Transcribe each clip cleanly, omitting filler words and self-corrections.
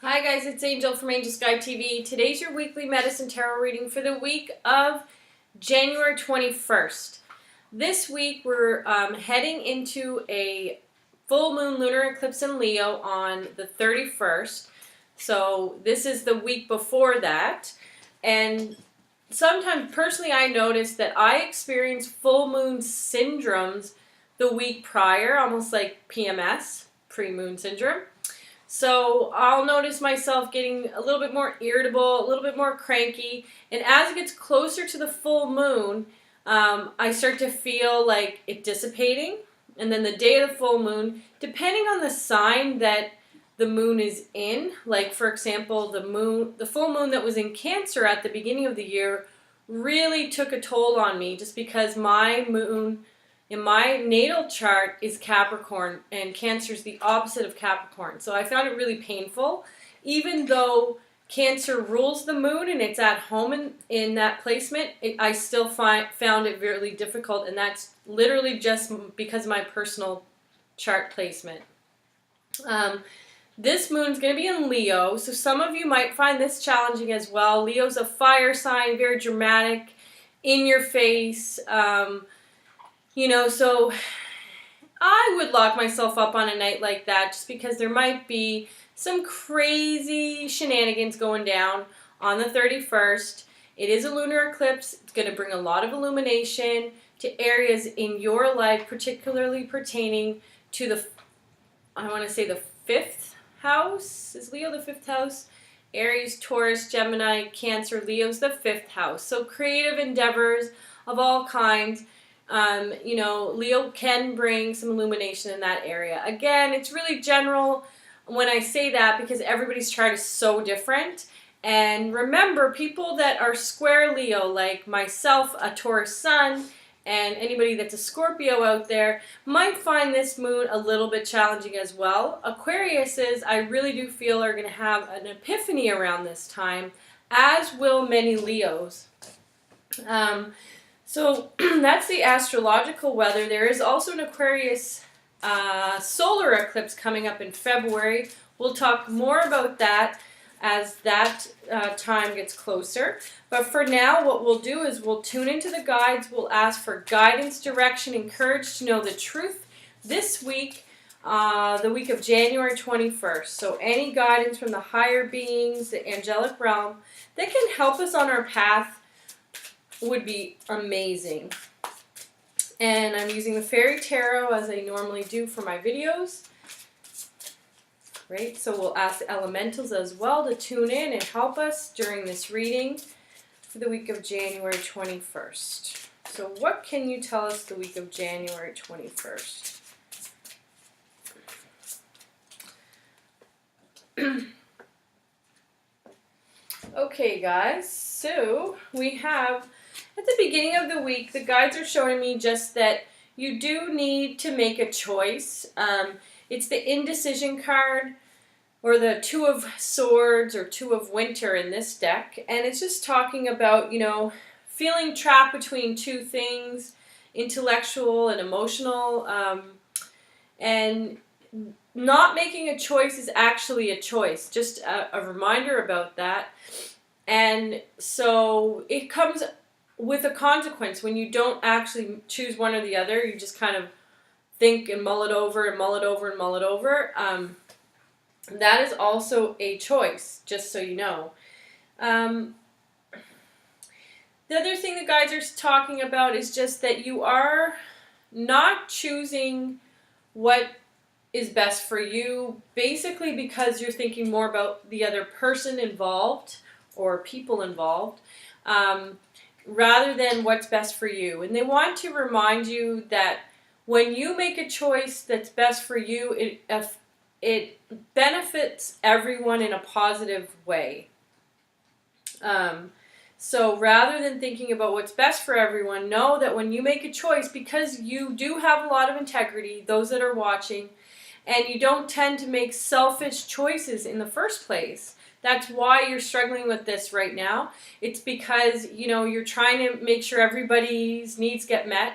Hi guys, it's Angel from AngelSkyeTV. Today's your weekly medicine tarot reading for the week of January 21st. This week we're heading into a full moon lunar eclipse in Leo on the 31st. So this is the week before that. And sometimes personally I notice that I experience full moon syndromes the week prior, almost like PMS, pre-moon syndrome. So I'll notice myself getting a little bit more irritable, a little bit more cranky, and as it gets closer to the full moon, I start to feel like it dissipating. And then the day of the full moon, depending on the sign that the moon is in, like for example, the full moon that was in Cancer at the beginning of the year really took a toll on me, just because my moon in my natal chart is Capricorn, and Cancer is the opposite of Capricorn. So I found it really painful. Even though Cancer rules the moon and it's at home in that placement, I still found it really difficult, and that's literally just because of my personal chart placement. This moon's going to be in Leo, so some of you might find this challenging as well. Leo's a fire sign, very dramatic, in your face. So I would lock myself up on a night like that just because there might be some crazy shenanigans going down on the 31st. It is a lunar eclipse. It's going to bring a lot of illumination to areas in your life, particularly pertaining to the 5th house. Is Leo the 5th house? Aries, Taurus, Gemini, Cancer. Leo's the 5th house. So creative endeavors of all kinds. Leo can bring some illumination in that area. Again, it's really general when I say that because everybody's chart is so different. And remember, people that are square Leo, like myself, a Taurus sun, and anybody that's a Scorpio out there, might find this moon a little bit challenging as well. Aquariuses, I really do feel, are going to have an epiphany around this time, as will many Leos. So that's the astrological weather. There is also an Aquarius solar eclipse coming up in February. We'll talk more about that as that time gets closer. But for now, what we'll do is we'll tune into the guides. We'll ask for guidance, direction, and courage to know the truth this week, the week of January 21st. So any guidance from the higher beings, the angelic realm, that can help us on our path would be amazing. And I'm using the Fairy Tarot as I normally do for my videos. Great, so we'll ask the elementals as well to tune in and help us during this reading for the week of January 21st. So what can you tell us the week of January 21st? Okay guys, so we have at the beginning of the week, the guides are showing me just that you do need to make a choice. It's the indecision card, or the Two of Swords, or Two of Winter in this deck. And it's just talking about, feeling trapped between two things, intellectual and emotional. And not making a choice is actually a choice. Just a reminder about that. And so it comes with a consequence when you don't actually choose one or the other. You just kind of think and mull it over and mull it over and mull it over. That is also a choice, just so you know. The other thing the guides are talking about is just that you are not choosing what is best for you, basically because you're thinking more about the other person involved or people involved, rather than what's best for you. And they want to remind you that when you make a choice that's best for you, it benefits everyone in a positive way. So rather than thinking about what's best for everyone, know that when you make a choice, because you do have a lot of integrity, those that are watching, and you don't tend to make selfish choices in the first place. That's why you're struggling with this right now. It's because, you're trying to make sure everybody's needs get met,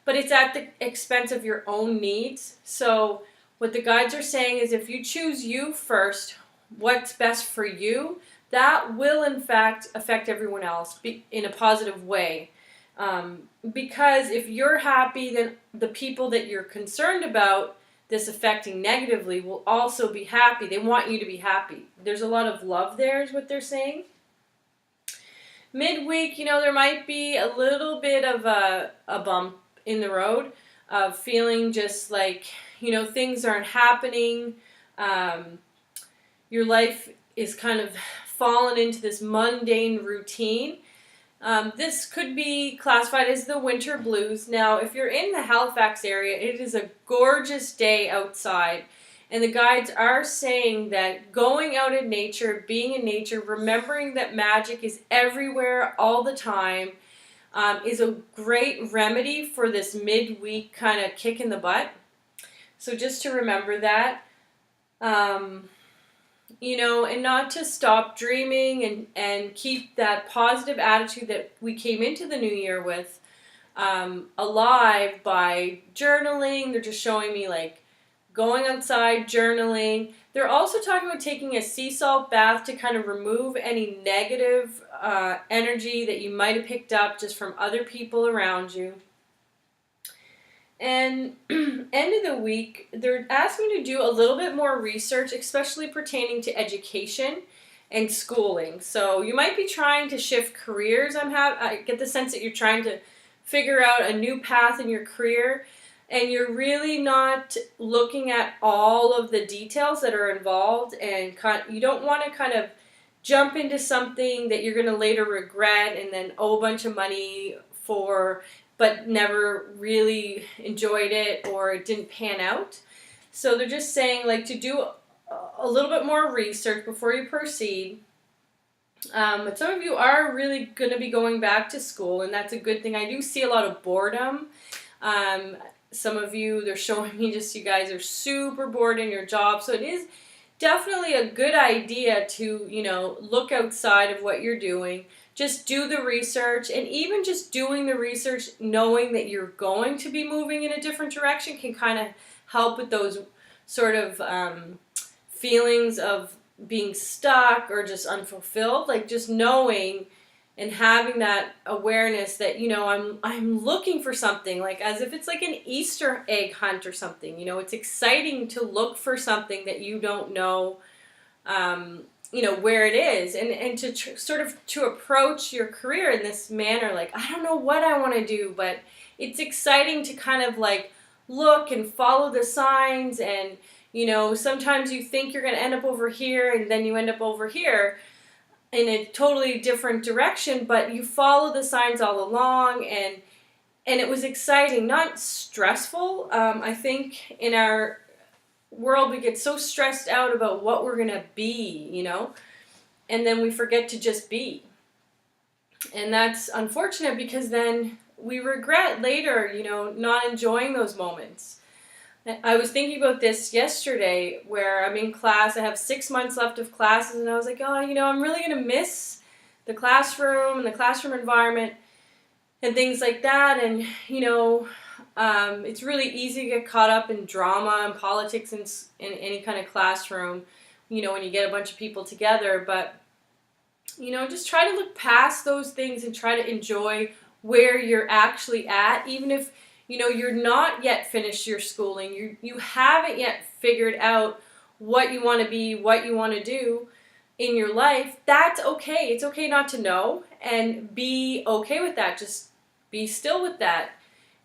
but it's at the expense of your own needs. So what the guides are saying is if you choose you first, what's best for you, that will in fact affect everyone else in a positive way. Because if you're happy, then the people that you're concerned about this affecting negatively will also be happy. They want you to be happy. There's a lot of love there, is what they're saying. Midweek, there might be a little bit of a bump in the road of feeling just like, things aren't happening. Your life is kind of fallen into this mundane routine. This could be classified as the winter blues. Now, if you're in the Halifax area, it is a gorgeous day outside. And the guides are saying that going out in nature, being in nature, remembering that magic is everywhere all the time, is a great remedy for this midweek kind of kick in the butt. So just to remember that. And not to stop dreaming and keep that positive attitude that we came into the new year with alive by journaling. They're just showing me like going outside, journaling. They're also talking about taking a sea salt bath to kind of remove any negative energy that you might have picked up just from other people around you. And end of the week, they're asking you to do a little bit more research, especially pertaining to education and schooling. So you might be trying to shift careers. I get the sense that you're trying to figure out a new path in your career, and you're really not looking at all of the details that are involved, and you don't want to kind of jump into something that you're going to later regret and then owe a bunch of money for, but never really enjoyed it or it didn't pan out. So they're just saying like to do a little bit more research before you proceed. But some of you are really going to be going back to school, and that's a good thing. I do see a lot of boredom. Some of you, they're showing me just you guys are super bored in your job. So it is definitely a good idea to, look outside of what you're doing. Just do the research, and even just doing the research, knowing that you're going to be moving in a different direction can kind of help with those sort of feelings of being stuck or just unfulfilled. Like just knowing and having that awareness that, I'm looking for something, like as if it's like an Easter egg hunt or something. It's exciting to look for something that you don't know, where it is, and to sort of to approach your career in this manner, like, I don't know what I want to do, but it's exciting to kind of like look and follow the signs, and, sometimes you think you're going to end up over here, and then you end up over here in a totally different direction, but you follow the signs all along, and it was exciting, not stressful. I think in our world we get so stressed out about what we're gonna be, and then we forget to just be. And that's unfortunate because then we regret later, not enjoying those moments. I was thinking about this yesterday where I'm in class. I have 6 months left of classes, and I was like, oh, I'm really going to miss the classroom and the classroom environment and things like that. And, it's really easy to get caught up in drama and politics in any kind of classroom, when you get a bunch of people together. But, just try to look past those things and try to enjoy where you're actually at, even if you're not yet finished your schooling, you haven't yet figured out what you want to be, what you want to do in your life. That's okay. It's okay not to know, and be okay with that. Just be still with that.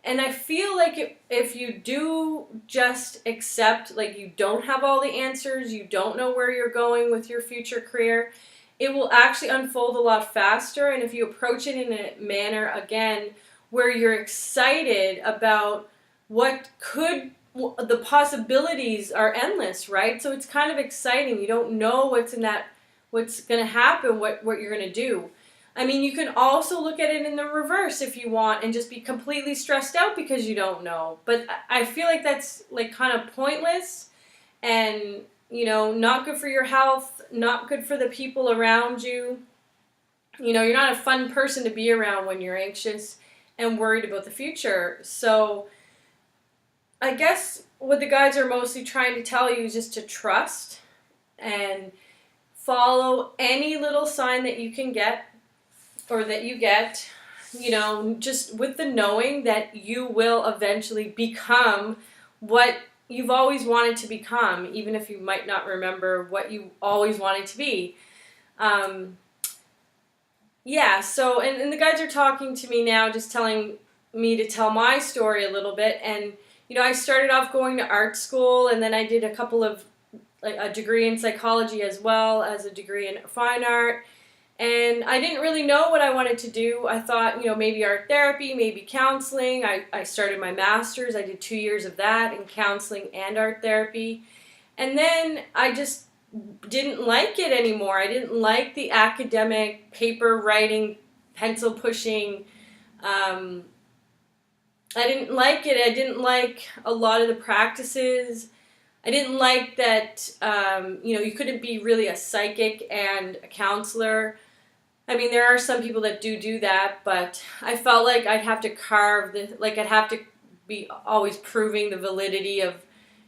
And I feel like if you do just accept, like, you don't have all the answers, you don't know where you're going with your future career, it will actually unfold a lot faster. And if you approach it in a manner, again, where you're excited about the possibilities are endless, right? So it's kind of exciting. You don't know what's going to happen, what you're going to do. I mean, you can also look at it in the reverse if you want and just be completely stressed out because you don't know. But I feel like that's like kind of pointless and, not good for your health, not good for the people around you. You're not a fun person to be around when you're anxious and worried about the future. So I guess what the guides are mostly trying to tell you is just to trust and follow any little sign that you can get or that you get, you know, just with the knowing that you will eventually become what you've always wanted to become, even if you might not remember what you always wanted to be. Yeah, so, and the guides are talking to me now, just telling me to tell my story a little bit. And, you know, I started off going to art school, and then I did a couple of, like, a degree in psychology as well as a degree in fine art. And I didn't really know what I wanted to do. I thought, you know, maybe art therapy, maybe counseling. I started my master's. I did 2 years of that in counseling and art therapy. And then I just didn't like it anymore. I didn't like the academic, paper writing, pencil pushing. I didn't like it. I didn't like a lot of the practices. I didn't like that, you know, you couldn't be really a psychic and a counselor. I mean, there are some people that do that, but I felt like I'd have to I'd have to be always proving the validity of,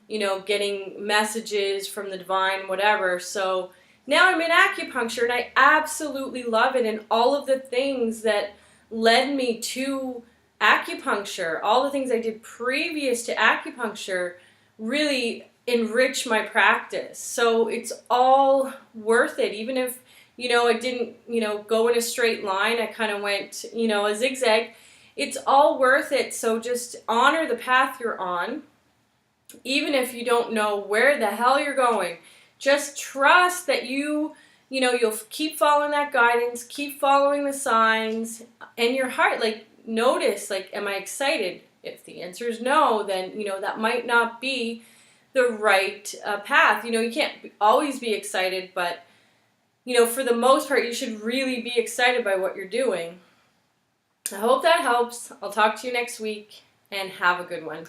you know, getting messages from the divine, whatever. So now I'm in acupuncture, and I absolutely love it. And all of the things that led me to acupuncture, all the things I did previous to acupuncture, really enrich my practice. So it's all worth it, even if, you know, it didn't, you know, go in a straight line. I kind of went, you know, a zigzag. It's all worth it. So just honor the path you're on, even if you don't know where the hell you're going. Just trust that you know, you'll keep following that guidance, keep following the signs, and your heart, like, notice, like, am I excited? If the answer is no, then, you know, that might not be the right path. You know, you can't always be excited, but, you know, for the most part, you should really be excited by what you're doing. I hope that helps. I'll talk to you next week, and have a good one.